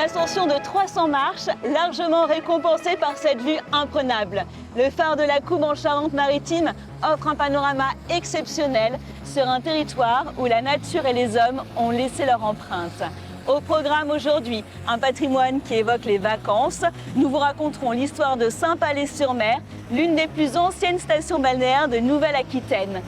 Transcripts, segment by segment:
ascension de 300 marches, largement récompensée par cette vue imprenable. Le phare de la Coube en Charente-Maritime offre un panorama exceptionnel sur un territoire où la nature et les hommes ont laissé leur empreinte. Au programme aujourd'hui, un patrimoine qui évoque les vacances. Nous vous raconterons l'histoire de Saint-Palais-sur-Mer, l'une des plus anciennes stations balnéaires de Nouvelle-Aquitaine.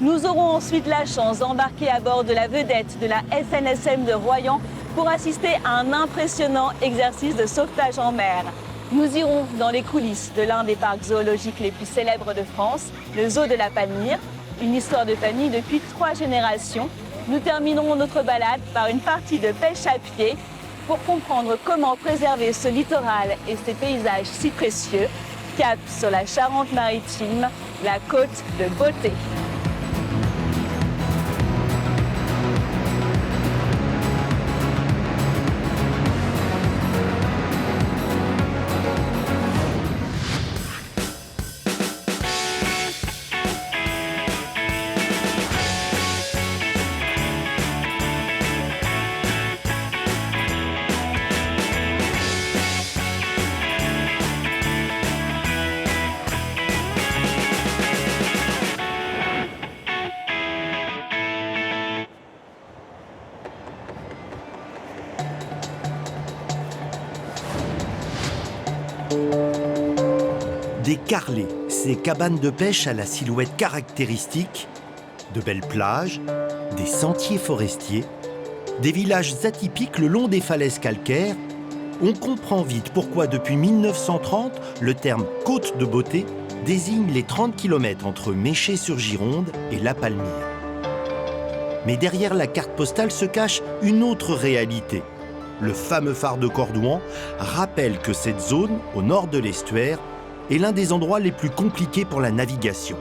Nous aurons ensuite la chance d'embarquer à bord de la vedette de la SNSM de Royan pour assister à un impressionnant exercice de sauvetage en mer. Nous irons dans les coulisses de l'un des parcs zoologiques les plus célèbres de France, le zoo de la Palmyre, une histoire de famille depuis 3 générations. Nous terminerons notre balade par une partie de pêche à pied pour comprendre comment préserver ce littoral et ces paysages si précieux. Cap sur la Charente-Maritime, la côte de beauté. Des carrelets, ces cabanes de pêche à la silhouette caractéristique, de belles plages, des sentiers forestiers, des villages atypiques le long des falaises calcaires, on comprend vite pourquoi depuis 1930, le terme « côte de beauté » désigne les 30 km entre Méché-sur-Gironde et La Palmyre. Mais derrière la carte postale se cache une autre réalité. Le fameux phare de Cordouan rappelle que cette zone, au nord de l'estuaire, est l'un des endroits les plus compliqués pour la navigation.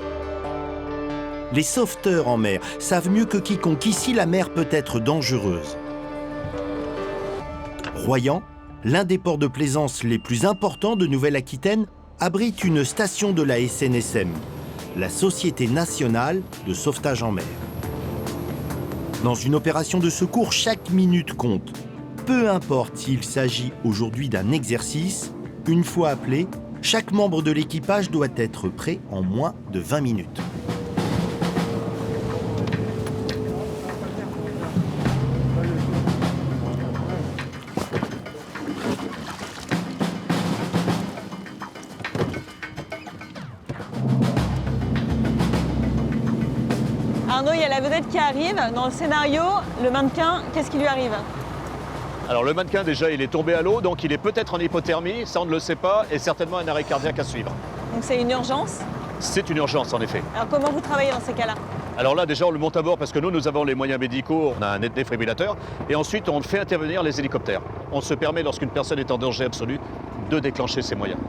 Les sauveteurs en mer savent mieux que quiconque qu'ici la mer peut être dangereuse. Royan, l'un des ports de plaisance les plus importants de Nouvelle-Aquitaine, abrite une station de la SNSM, la Société nationale de sauvetage en mer. Dans une opération de secours, chaque minute compte. Peu importe s'il s'agit aujourd'hui d'un exercice, une fois appelé, chaque membre de l'équipage doit être prêt en moins de 20 minutes. Arnaud, il y a la vedette qui arrive. Dans le scénario, le mannequin, qu'est-ce qui lui arrive ? Alors le mannequin déjà il est tombé à l'eau, donc il est peut-être en hypothermie, ça on ne le sait pas, et certainement un arrêt cardiaque à suivre. Donc c'est une urgence ? C'est une urgence en effet. Alors comment vous travaillez dans ces cas-là ? Alors là déjà on le monte à bord parce que nous avons les moyens médicaux, on a un défibrillateur, et ensuite on fait intervenir les hélicoptères. On se permet lorsqu'une personne est en danger absolu de déclencher ces moyens.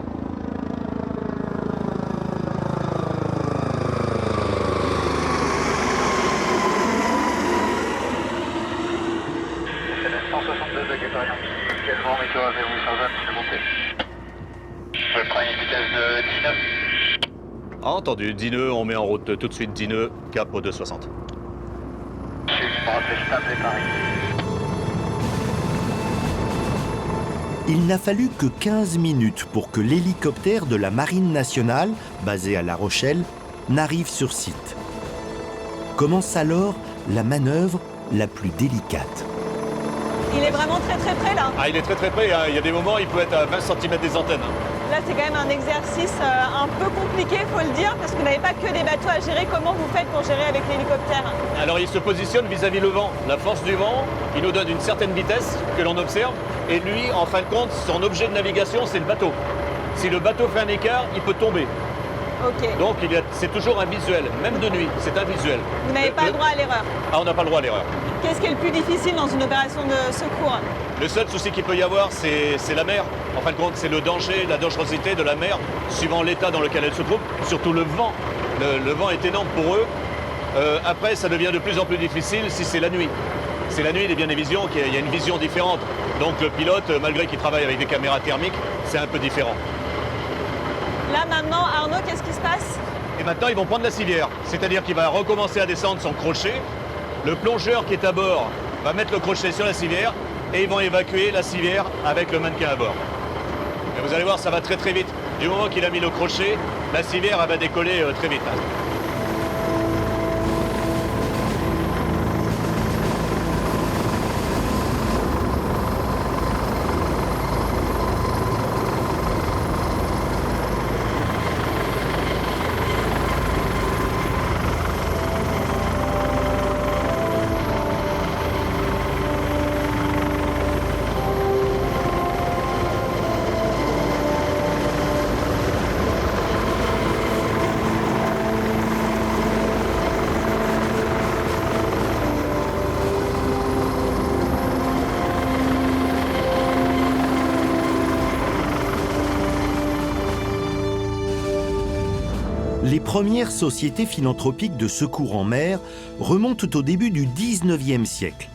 Entendu, 10 nœuds, on met en route tout de suite 10 nœuds, cap au 260. Il n'a fallu que 15 minutes pour que l'hélicoptère de la Marine nationale, basé à La Rochelle, n'arrive sur site. Commence alors la manœuvre la plus délicate. Il est vraiment très près là. Ah il est très près, hein. Il y a des moments il peut être à 20 cm des antennes. Là c'est quand même un exercice un peu compliqué, il faut le dire, parce que vous n'avez pas que des bateaux à gérer. Comment vous faites pour gérer avec l'hélicoptère ? Alors il se positionne vis-à-vis le vent. La force du vent, il nous donne une certaine vitesse que l'on observe. Et lui, en fin de compte, son objet de navigation, c'est le bateau. Si le bateau fait un écart, il peut tomber. Ok. Donc c'est toujours un visuel, même de nuit, c'est un visuel. Vous n'avez pas le droit à l'erreur. Ah, on n'a pas le droit à l'erreur. Qu'est-ce qui est le plus difficile dans une opération de secours ? Le seul souci qu'il peut y avoir, c'est la mer. En fin de compte, c'est le danger, la dangerosité de la mer, suivant l'état dans lequel elle se trouve, surtout le vent. Le vent est énorme pour eux. Après, ça devient de plus en plus difficile si c'est la nuit. C'est la nuit, il y a bien des visions, il y a une vision différente. Donc le pilote, malgré qu'il travaille avec des caméras thermiques, c'est un peu différent. Là maintenant, Arnaud, qu'est-ce qui se passe ? Et maintenant, ils vont prendre la civière. C'est-à-dire qu'il va recommencer à descendre son crochet. Le plongeur qui est à bord va mettre le crochet sur la civière et ils vont évacuer la civière avec le mannequin à bord. Et vous allez voir, ça va très très vite. Du moment qu'il a mis le crochet, la civière elle va décoller très vite. Les premières sociétés philanthropiques de secours en mer remontent au début du 19e siècle.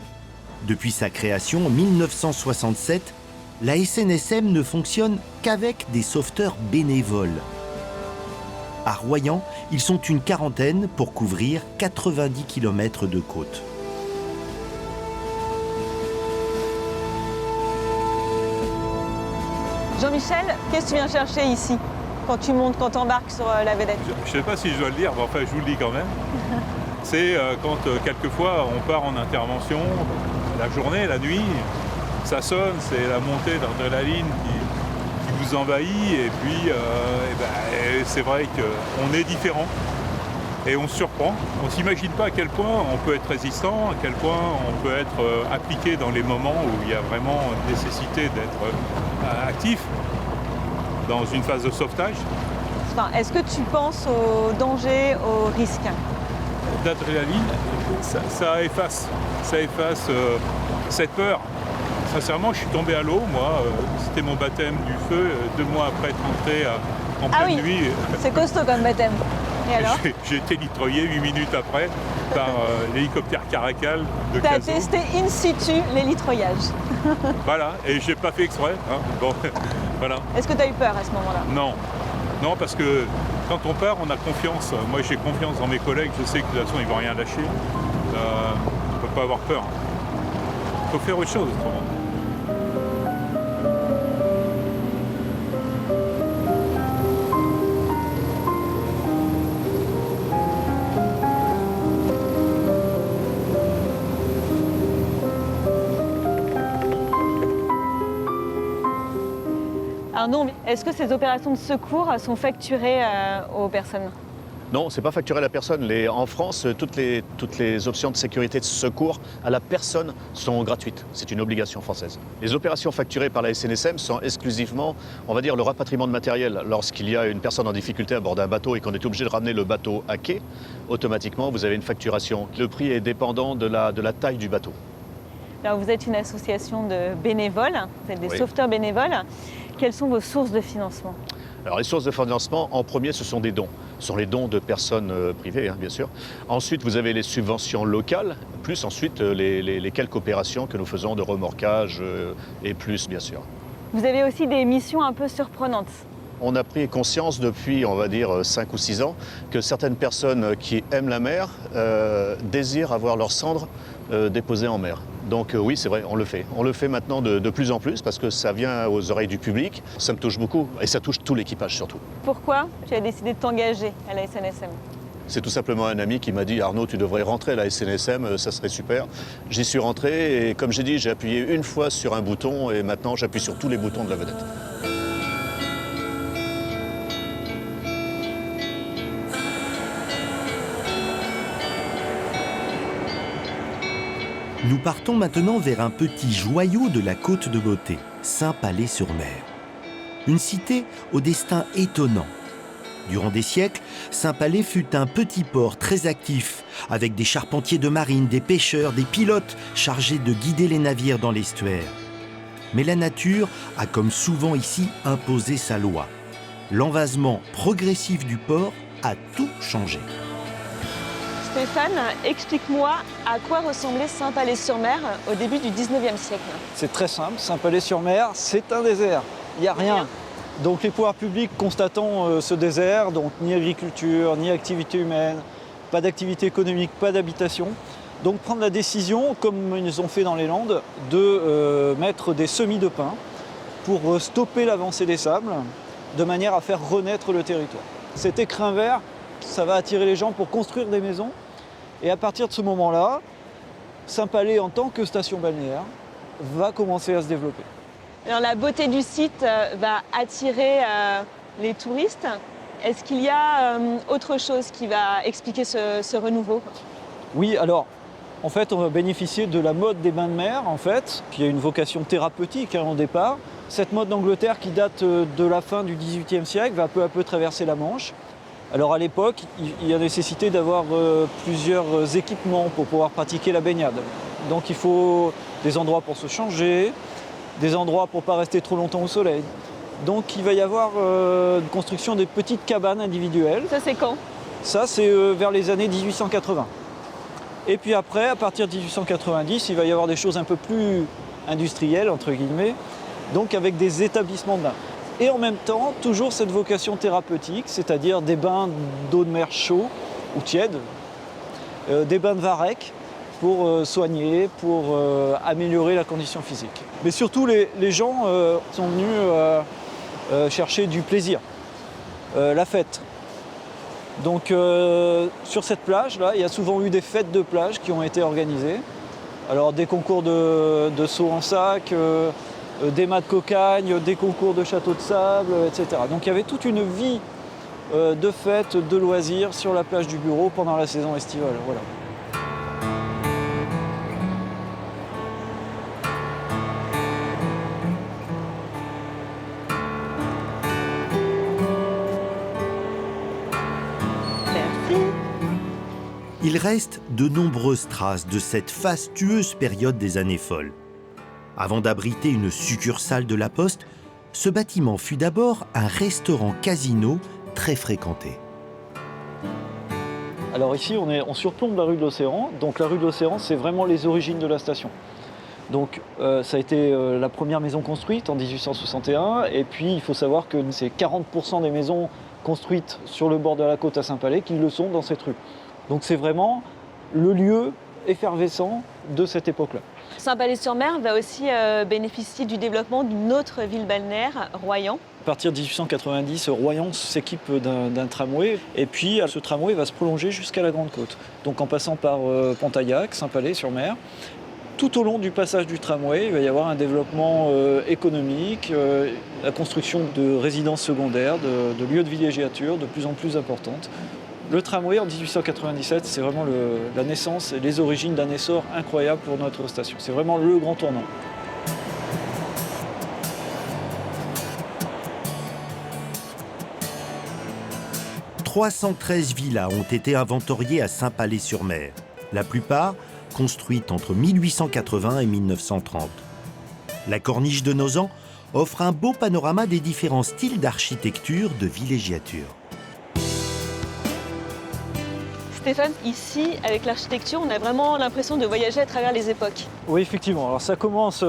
Depuis sa création en 1967, la SNSM ne fonctionne qu'avec des sauveteurs bénévoles. À Royan, ils sont une quarantaine pour couvrir 90 km de côte. Jean-Michel, qu'est-ce que tu viens chercher ici quand tu montes, quand tu embarques sur la vedette? Je ne sais pas si je dois le dire, mais enfin je vous le dis quand même. C'est quand quelquefois on part en intervention, la journée, la nuit, ça sonne, c'est la montée d'adrénaline qui vous envahit et puis c'est vrai qu'on est différent et on se surprend. On ne s'imagine pas à quel point on peut être résistant, à quel point on peut être appliqué dans les moments où il y a vraiment nécessité d'être actif dans une phase de sauvetage. Enfin, est-ce que tu penses aux dangers, aux risques? D'adrénaline, ça efface cette peur. Sincèrement, je suis tombé à l'eau, moi, c'était mon baptême du feu, 2 mois après être rentré en pleine nuit. C'est costaud comme baptême. Et alors? J'ai été litroyé 8 minutes après par l'hélicoptère Caracal de Tu as Cazaux. testé in situ les litroyages. Voilà, et j'ai pas fait exprès. Hein. Bon, voilà. Est-ce que tu as eu peur à ce moment-là? Non, parce que quand on part, on a confiance. Moi, j'ai confiance dans mes collègues. Je sais que de toute façon, ils vont rien lâcher. On ne peut pas avoir peur. Il faut faire autre chose. Autrement. Arnaud, est-ce que ces opérations de secours sont facturées aux personnes? Non, c'est pas facturé à la personne. En France, toutes les options de sécurité de secours à la personne sont gratuites. C'est une obligation française. Les opérations facturées par la SNSM sont exclusivement, on va dire, le rapatriement de matériel. Lorsqu'il y a une personne en difficulté à bord d'un bateau et qu'on est obligé de ramener le bateau à quai, automatiquement, vous avez une facturation. Le prix est dépendant de la taille du bateau. Alors, vous êtes une association de bénévoles, vous êtes des sauveteurs bénévoles. Quelles sont vos sources de financement? Alors les sources de financement, en premier, ce sont des dons. Ce sont les dons de personnes privées, bien sûr. Ensuite, vous avez les subventions locales, plus ensuite les quelques opérations que nous faisons de remorquage et plus, bien sûr. Vous avez aussi des missions un peu surprenantes. On a pris conscience depuis, on va dire, 5 ou 6 ans, que certaines personnes qui aiment la mer désirent avoir leurs cendres déposées en mer. Donc oui, c'est vrai, on le fait. On le fait maintenant de plus en plus parce que ça vient aux oreilles du public. Ça me touche beaucoup et ça touche tout l'équipage surtout. Pourquoi tu as décidé de t'engager à la SNSM? C'est tout simplement un ami qui m'a dit « Arnaud, tu devrais rentrer à la SNSM, ça serait super ». J'y suis rentré et comme j'ai dit, j'ai appuyé une fois sur un bouton et maintenant j'appuie sur tous les boutons de la vedette. Nous partons maintenant vers un petit joyau de la côte de beauté, Saint-Palais-sur-Mer. Une cité au destin étonnant. Durant des siècles, Saint-Palais fut un petit port très actif, avec des charpentiers de marine, des pêcheurs, des pilotes chargés de guider les navires dans l'estuaire. Mais la nature a, comme souvent ici, imposé sa loi. L'envasement progressif du port a tout changé. Stéphane, explique-moi à quoi ressemblait Saint-Palais-sur-Mer au début du 19e siècle. C'est très simple, Saint-Palais-sur-Mer, c'est un désert. Il n'y a rien. Donc les pouvoirs publics constatant ce désert, donc ni agriculture, ni activité humaine, pas d'activité économique, pas d'habitation, Donc prendre la décision, comme ils ont fait dans les Landes, de mettre des semis de pins pour stopper l'avancée des sables, de manière à faire renaître le territoire. Cet écrin vert, ça va attirer les gens pour construire des maisons. Et à partir de ce moment-là, Saint-Palais, en tant que station balnéaire, va commencer à se développer. Alors la beauté du site va attirer les touristes. Est-ce qu'il y a autre chose qui va expliquer ce renouveau? Oui, alors, en fait, on va bénéficier de la mode des bains de mer, en fait, qui a une vocation thérapeutique au départ. Cette mode d'Angleterre qui date de la fin du XVIIIe siècle va peu à peu traverser la Manche. Alors à l'époque, il y a nécessité d'avoir plusieurs équipements pour pouvoir pratiquer la baignade. Donc il faut des endroits pour se changer, des endroits pour ne pas rester trop longtemps au soleil. Donc il va y avoir une construction des petites cabanes individuelles. Ça c'est quand? Ça c'est vers les années 1880. Et puis après, à partir de 1890, il va y avoir des choses un peu plus industrielles, entre guillemets, donc avec des établissements de bains. Et en même temps, toujours cette vocation thérapeutique, c'est-à-dire des bains d'eau de mer chauds ou tièdes, des bains de varech pour soigner, pour améliorer la condition physique. Mais surtout, les gens sont venus chercher du plaisir, la fête. Donc sur cette plage-là, il y a souvent eu des fêtes de plage qui ont été organisées. Alors des concours de saut en sac, des mâts de cocagne, des concours de château de sable, etc. Donc il y avait toute une vie de fêtes, de loisirs sur la plage du Bureau pendant la saison estivale. Voilà. Il reste de nombreuses traces de cette fastueuse période des années folles. Avant d'abriter une succursale de la Poste, ce bâtiment fut d'abord un restaurant-casino très fréquenté. Alors ici, on surplombe la rue de l'Océan. Donc la rue de l'Océan, c'est vraiment les origines de la station. Donc ça a été la première maison construite en 1861. Et puis il faut savoir que c'est 40% des maisons construites sur le bord de la côte à Saint-Palais qui le sont dans cette rue. Donc c'est vraiment le lieu effervescent de cette époque-là. Saint-Palais-sur-Mer va aussi bénéficier du développement d'une autre ville balnéaire, Royan. À partir de 1890, Royan s'équipe d'un tramway et puis ce tramway va se prolonger jusqu'à la Grande Côte. Donc en passant par Pontaillac, Saint-Palais-sur-Mer. Tout au long du passage du tramway, il va y avoir un développement économique, la construction de résidences secondaires, de lieux de villégiature de plus en plus importantes. Le tramway en 1897, c'est vraiment la naissance et les origines d'un essor incroyable pour notre station. C'est vraiment le grand tournant. « 313 villas ont été inventoriées à Saint-Palais-sur-Mer, la plupart construites entre 1880 et 1930. La corniche de Nozan offre un beau panorama des différents styles d'architecture de villégiature. Stéphane, ici, avec l'architecture, on a vraiment l'impression de voyager à travers les époques. Oui, effectivement. Alors ça commence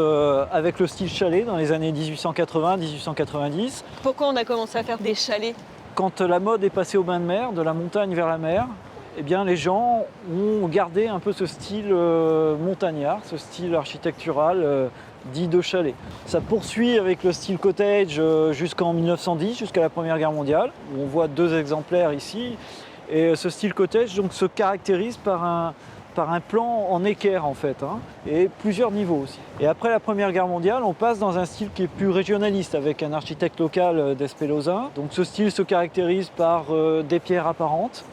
avec le style chalet dans les années 1880-1890. Pourquoi on a commencé à faire des chalets? Quand la mode est passée au bain de mer, de la montagne vers la mer, eh bien, les gens ont gardé un peu ce style montagnard, ce style architectural dit de chalet. Ça poursuit avec le style cottage jusqu'en 1910, jusqu'à la Première Guerre mondiale, où on voit 2 exemplaires ici. Et ce style cottage donc, se caractérise par un plan en équerre en fait, et plusieurs niveaux aussi. Et après la Première Guerre mondiale, on passe dans un style qui est plus régionaliste avec un architecte local d'Espelozin. Donc ce style se caractérise par des pierres apparentes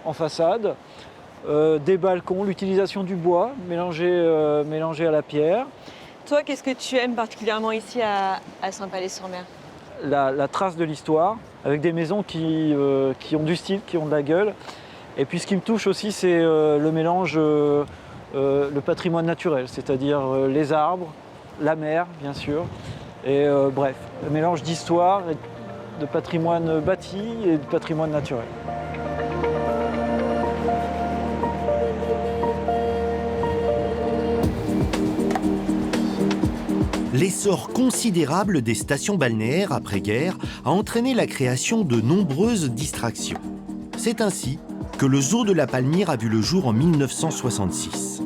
en façade, des balcons, l'utilisation du bois mélangé à la pierre. Toi, qu'est-ce que tu aimes particulièrement ici à Saint-Palais-sur-Mer? La trace de l'histoire, avec des maisons qui ont du style, qui ont de la gueule. Et puis ce qui me touche aussi, c'est le mélange, le patrimoine naturel, c'est-à-dire les arbres, la mer, bien sûr. Et bref, le mélange d'histoire, de patrimoine bâti et de patrimoine naturel. L'essor considérable des stations balnéaires après-guerre a entraîné la création de nombreuses distractions. C'est ainsi que le zoo de la Palmyre a vu le jour en 1966.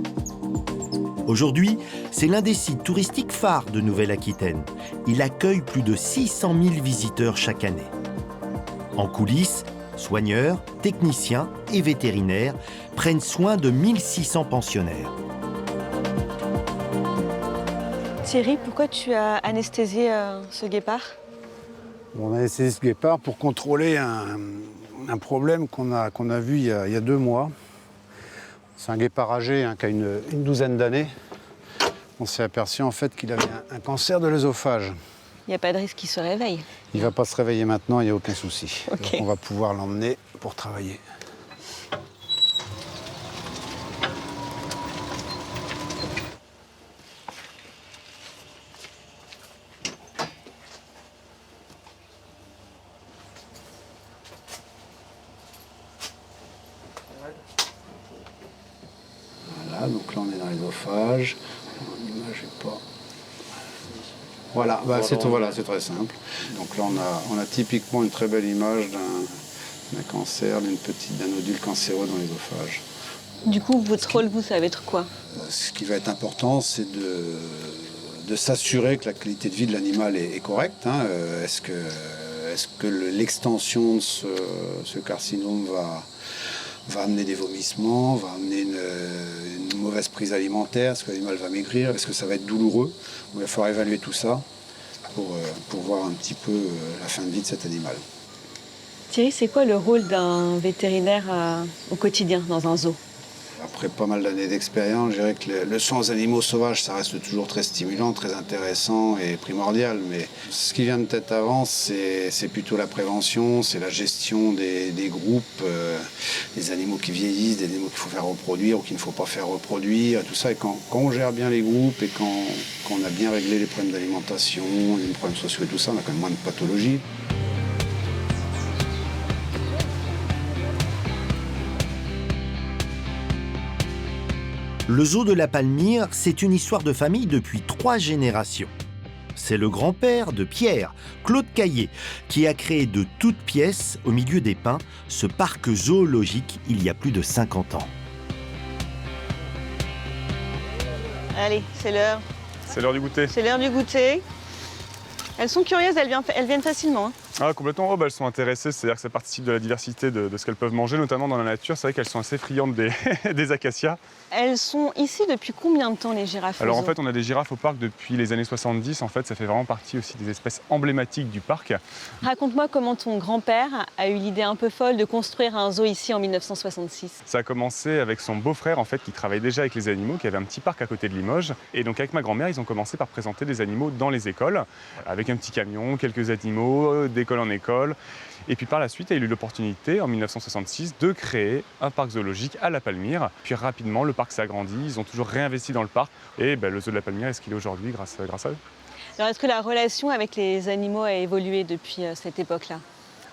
Aujourd'hui, c'est l'un des sites touristiques phares de Nouvelle-Aquitaine. Il accueille plus de 600 000 visiteurs chaque année. En coulisses, soigneurs, techniciens et vétérinaires prennent soin de 1600 pensionnaires. Thierry, pourquoi tu as anesthésié ce guépard? On a essayé ce guépard pour contrôler un problème qu'on a vu il y a 2 mois. C'est un guépard âgé qui a une douzaine d'années. On s'est aperçu en fait qu'il avait un cancer de l'œsophage. Il n'y a pas de risque qu'il se réveille. Il ne va pas se réveiller maintenant, il n'y a aucun souci. Ok. Donc on va pouvoir l'emmener pour travailler. Voilà, donc là on est dans l'œsophage. L'image n'est pas... Voilà, c'est très simple. Donc là on a typiquement une très belle image d'un cancer, d'un nodule cancéreux dans l'œsophage. Du coup, votre rôle, vous, ça va être quoi? Ce qui va être important, c'est de s'assurer que la qualité de vie de l'animal est correcte. Est-ce que l'extension de ce carcinome va amener des vomissements, va amener une mauvaise prise alimentaire? Est-ce que l'animal va maigrir? Est-ce que ça va être douloureux? Il va falloir évaluer tout ça pour voir un petit peu la fin de vie de cet animal. Thierry, c'est quoi le rôle d'un vétérinaire au quotidien dans un zoo? Après pas mal d'années d'expérience, je dirais que le soin aux animaux sauvages, ça reste toujours très stimulant, très intéressant et primordial. Mais ce qui vient de tête avant, c'est plutôt la prévention, c'est la gestion des groupes, des animaux qui vieillissent, des animaux qu'il faut faire reproduire ou qu'il ne faut pas faire reproduire, tout ça. Et quand on gère bien les groupes et quand on a bien réglé les problèmes d'alimentation, les problèmes sociaux et tout ça, on a quand même moins de pathologies. Le zoo de la Palmyre, c'est une histoire de famille depuis 3 générations. C'est le grand-père de Pierre, Claude Caillé, qui a créé de toutes pièces, au milieu des pins, ce parc zoologique il y a plus de 50 ans. Allez, c'est l'heure. C'est l'heure du goûter. C'est l'heure du goûter. Elles sont curieuses, elles viennent facilement. Ah, complètement, elles sont intéressées, c'est-à-dire que ça participe de la diversité de ce qu'elles peuvent manger, notamment dans la nature. C'est vrai qu'elles sont assez friandes des acacias. Elles sont ici depuis combien de temps, les girafes? Alors en fait, on a des girafes au parc depuis les années 70. En fait, ça fait vraiment partie aussi des espèces emblématiques du parc. Raconte-moi comment ton grand-père a eu l'idée un peu folle de construire un zoo ici en 1966. Ça a commencé avec son beau-frère, en fait, qui travaille déjà avec les animaux, qui avait un petit parc à côté de Limoges. Et donc avec ma grand-mère, ils ont commencé par présenter des animaux dans les écoles, avec un petit camion, quelques animaux, d'école en école. Et puis par la suite, il a eu l'opportunité, en 1966, de créer un parc zoologique à la Palmyre. Puis rapidement, le parc s'est agrandi, ils ont toujours réinvesti dans le parc. Et le zoo de la Palmyre est ce qu'il est aujourd'hui grâce à eux. Alors est-ce que la relation avec les animaux a évolué depuis cette époque-là?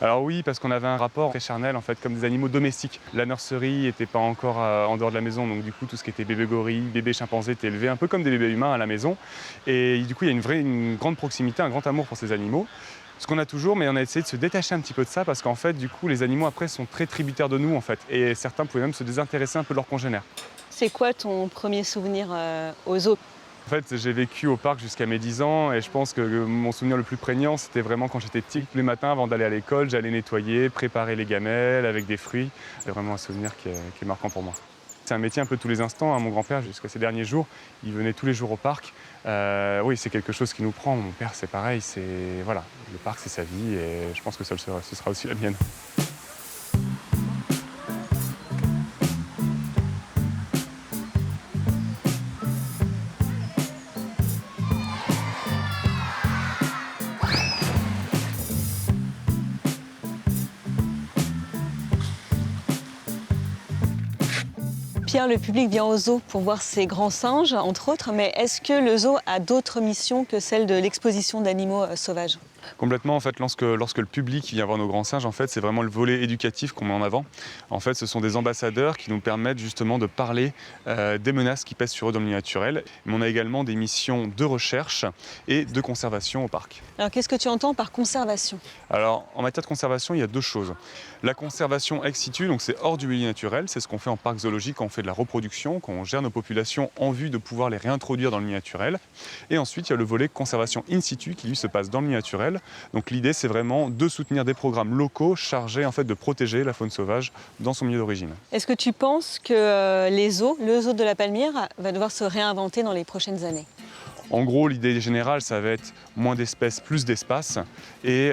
Alors oui, parce qu'on avait un rapport très charnel, en fait, comme des animaux domestiques. La nurserie n'était pas encore en dehors de la maison, donc du coup, tout ce qui était bébé gorille, bébé chimpanzé était élevé un peu comme des bébés humains à la maison. Et du coup, il y a une grande proximité, un grand amour pour ces animaux. Ce qu'on a toujours, mais on a essayé de se détacher un petit peu de ça parce qu'en fait, du coup, les animaux après sont très tributaires de nous en fait. Et certains pouvaient même se désintéresser un peu de leurs congénères. C'est quoi ton premier souvenir au zoo? En fait, j'ai vécu au parc jusqu'à mes 10 ans et je pense que mon souvenir le plus prégnant, c'était vraiment quand j'étais petit. Tous les matins, avant d'aller à l'école, j'allais nettoyer, préparer les gamelles avec des fruits. C'est vraiment un souvenir qui est marquant pour moi. C'est un métier un peu tous les instants. Mon grand-père, jusqu'à ces derniers jours, il venait tous les jours au parc. Oui, c'est quelque chose qui nous prend. Mon père, c'est pareil. Voilà, le parc, c'est sa vie et je pense que ce sera aussi la mienne. Pierre, le public vient au zoo pour voir ces grands singes, entre autres, mais est-ce que le zoo a d'autres missions que celle de l'exposition d'animaux sauvages ? Complètement, en fait, lorsque le public vient voir nos grands singes, en fait, c'est vraiment le volet éducatif qu'on met en avant. En fait, ce sont des ambassadeurs qui nous permettent justement de parler des menaces qui pèsent sur eux dans le milieu naturel. Mais on a également des missions de recherche et de conservation au parc. Alors, qu'est-ce que tu entends par conservation ? Alors, en matière de conservation, il y a deux choses. La conservation ex situ, donc c'est hors du milieu naturel, c'est ce qu'on fait en parc zoologique quand on fait de la reproduction, quand on gère nos populations en vue de pouvoir les réintroduire dans le milieu naturel. Et ensuite, il y a le volet conservation in situ qui lui se passe dans le milieu naturel. Donc l'idée, c'est vraiment de soutenir des programmes locaux chargés en fait de protéger la faune sauvage dans son milieu d'origine. Est-ce que tu penses que le zoo de la Palmyre va devoir se réinventer dans les prochaines années ? En gros, l'idée générale, ça va être moins d'espèces, plus d'espace et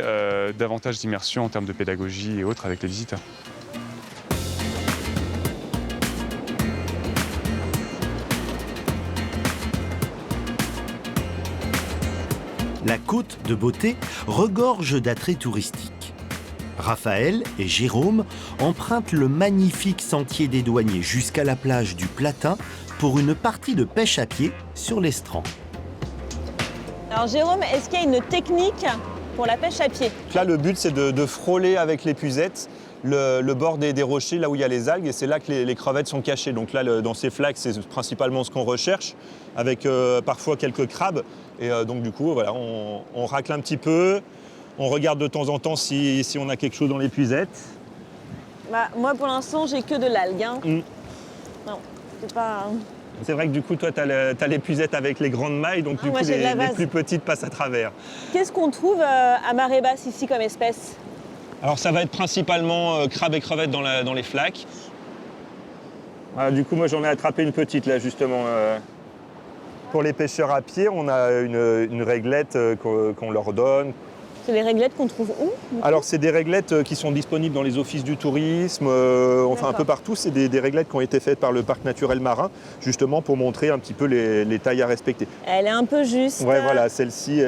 davantage d'immersion en termes de pédagogie et autres avec les visiteurs. La côte de Beauté regorge d'attraits touristiques. Raphaël et Jérôme empruntent le magnifique sentier des douaniers jusqu'à la plage du Platin pour une partie de pêche à pied sur l'estran. Alors Jérôme, est-ce qu'il y a une technique pour la pêche à pied ? Là, le but, c'est de frôler avec l'épuisette le bord des rochers, là où il y a les algues, et c'est là que les crevettes sont cachées. Donc là, dans ces flaques, c'est principalement ce qu'on recherche, avec parfois quelques crabes. Et donc du coup, voilà, on racle un petit peu, on regarde de temps en temps si on a quelque chose dans l'épuisette. Moi, pour l'instant, j'ai que de l'algue. Hein. Non, c'est pas... C'est vrai que du coup, toi, tu as l'épuisette avec les grandes mailles, donc du coup, les plus petites passent à travers. Qu'est-ce qu'on trouve à marée basse ici comme espèce ? Alors ça va être principalement crabes et crevettes dans les flaques. Du coup, moi, j'en ai attrapé une petite, là, justement. Pour les pêcheurs à pied, on a une réglette qu'on leur donne. C'est les réglettes qu'on trouve où ? Alors, c'est des réglettes qui sont disponibles dans les offices du tourisme, enfin un peu partout. C'est des réglettes qui ont été faites par le parc naturel marin, justement pour montrer un petit peu les tailles à respecter. Elle est un peu juste. Ouais, voilà, celle-ci,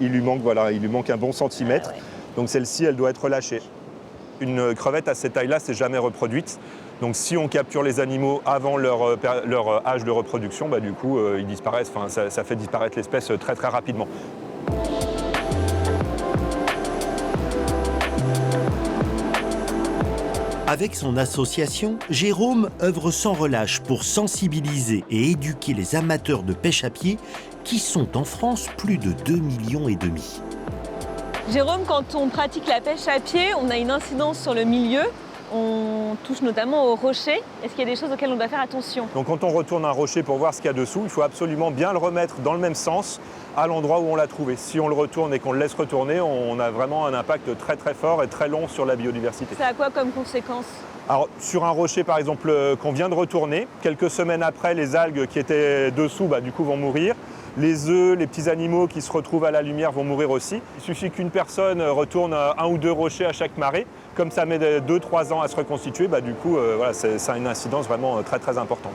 il lui manque un bon centimètre. Ah, ouais. Donc celle-ci, elle doit être relâchée. Une crevette à cette taille-là, c'est jamais reproduite. Donc si on capture les animaux avant leur âge de reproduction, du coup, ils disparaissent. Enfin, ça fait disparaître l'espèce très très rapidement. Avec son association, Jérôme œuvre sans relâche pour sensibiliser et éduquer les amateurs de pêche à pied qui sont en France plus de 2,5 millions. Jérôme, quand on pratique la pêche à pied, on a une incidence sur le milieu. On touche notamment aux rochers. Est-ce qu'il y a des choses auxquelles on doit faire attention ? Donc quand on retourne un rocher pour voir ce qu'il y a dessous, il faut absolument bien le remettre dans le même sens à l'endroit où on l'a trouvé. Si on le retourne et qu'on le laisse retourner, on a vraiment un impact très très fort et très long sur la biodiversité. Ça a quoi comme conséquence ? Alors sur un rocher par exemple qu'on vient de retourner, quelques semaines après, les algues qui étaient dessous du coup vont mourir. Les œufs, les petits animaux qui se retrouvent à la lumière vont mourir aussi. Il suffit qu'une personne retourne un ou deux rochers à chaque marée. Comme ça met 2-3 ans à se reconstituer, du coup, voilà, ça a une incidence vraiment très très importante.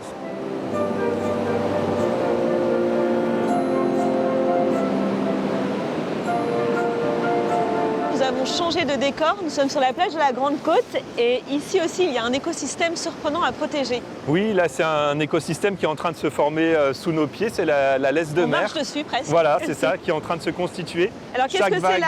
Nous avons changé de décor, nous sommes sur la plage de la Grande Côte et ici aussi il y a un écosystème surprenant à protéger. Oui, là c'est un écosystème qui est en train de se former sous nos pieds, c'est la laisse de mer. On marche dessus presque. Voilà, c'est ça, qui est en train de se constituer. Alors qu'est-ce que c'est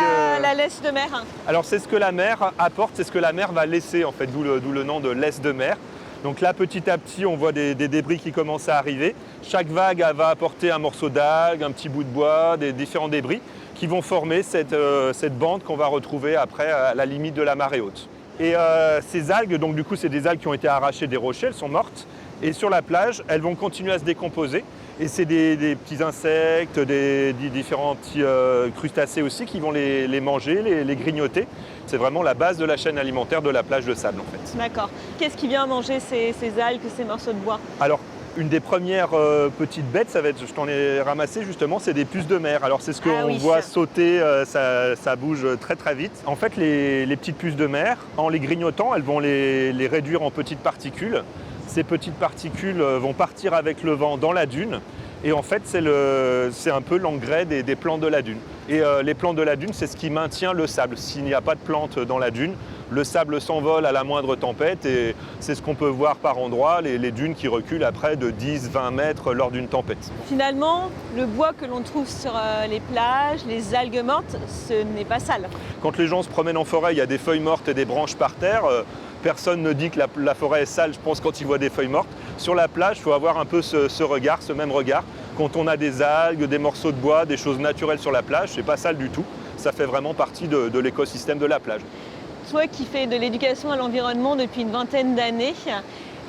la laisse de mer ? Alors c'est ce que la mer apporte, c'est ce que la mer va laisser en fait, d'où le nom de laisse de mer. Donc là, petit à petit, on voit des débris qui commencent à arriver. Chaque vague va apporter un morceau d'algue, un petit bout de bois, des différents débris qui vont former cette bande qu'on va retrouver après à la limite de la marée haute. Et ces algues, donc du coup, c'est des algues qui ont été arrachées des rochers, elles sont mortes. Et sur la plage, elles vont continuer à se décomposer. Et c'est des petits insectes, des différents petits crustacés aussi qui vont les manger, les grignoter. C'est vraiment la base de la chaîne alimentaire de la plage de sable en fait. D'accord. Qu'est-ce qui vient manger ces algues, ces morceaux de bois ? Alors, une des premières petites bêtes, ça va être, je t'en ai ramassé justement, c'est des puces de mer. Alors c'est ce qu'on voit sauter, ça bouge très très vite. En fait, les petites puces de mer, en les grignotant, elles vont les réduire en petites particules. Ces petites particules vont partir avec le vent dans la dune Et en fait, c'est un peu l'engrais des plantes de la dune. Et les plantes de la dune, c'est ce qui maintient le sable. S'il n'y a pas de plantes dans la dune, le sable s'envole à la moindre tempête et c'est ce qu'on peut voir par endroits, les dunes qui reculent après de 10-20 mètres lors d'une tempête. Finalement, le bois que l'on trouve sur les plages, les algues mortes, ce n'est pas sale. Quand les gens se promènent en forêt, il y a des feuilles mortes et des branches par terre. Personne ne dit que la forêt est sale, je pense, quand il voit des feuilles mortes. Sur la plage, il faut avoir un peu ce regard, ce même regard. Quand on a des algues, des morceaux de bois, des choses naturelles sur la plage, c'est pas sale du tout. Ça fait vraiment partie de l'écosystème de la plage. Toi qui fais de l'éducation à l'environnement depuis une vingtaine d'années,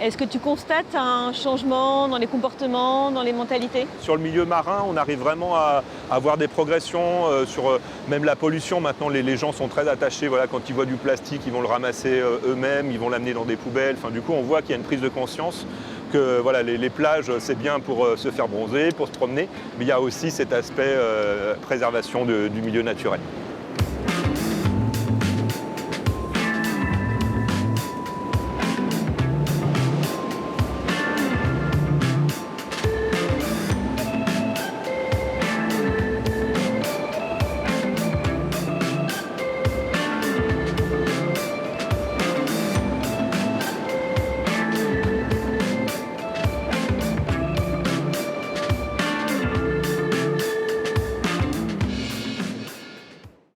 est-ce que tu constates un changement dans les comportements, dans les mentalités? Sur le milieu marin, on arrive vraiment à avoir des progressions sur même la pollution. Maintenant, les gens sont très attachés. Voilà, quand ils voient du plastique, ils vont le ramasser eux-mêmes, ils vont l'amener dans des poubelles. Enfin, du coup, on voit qu'il y a une prise de conscience que voilà, les plages, c'est bien pour se faire bronzer, pour se promener, mais il y a aussi cet aspect préservation du milieu naturel.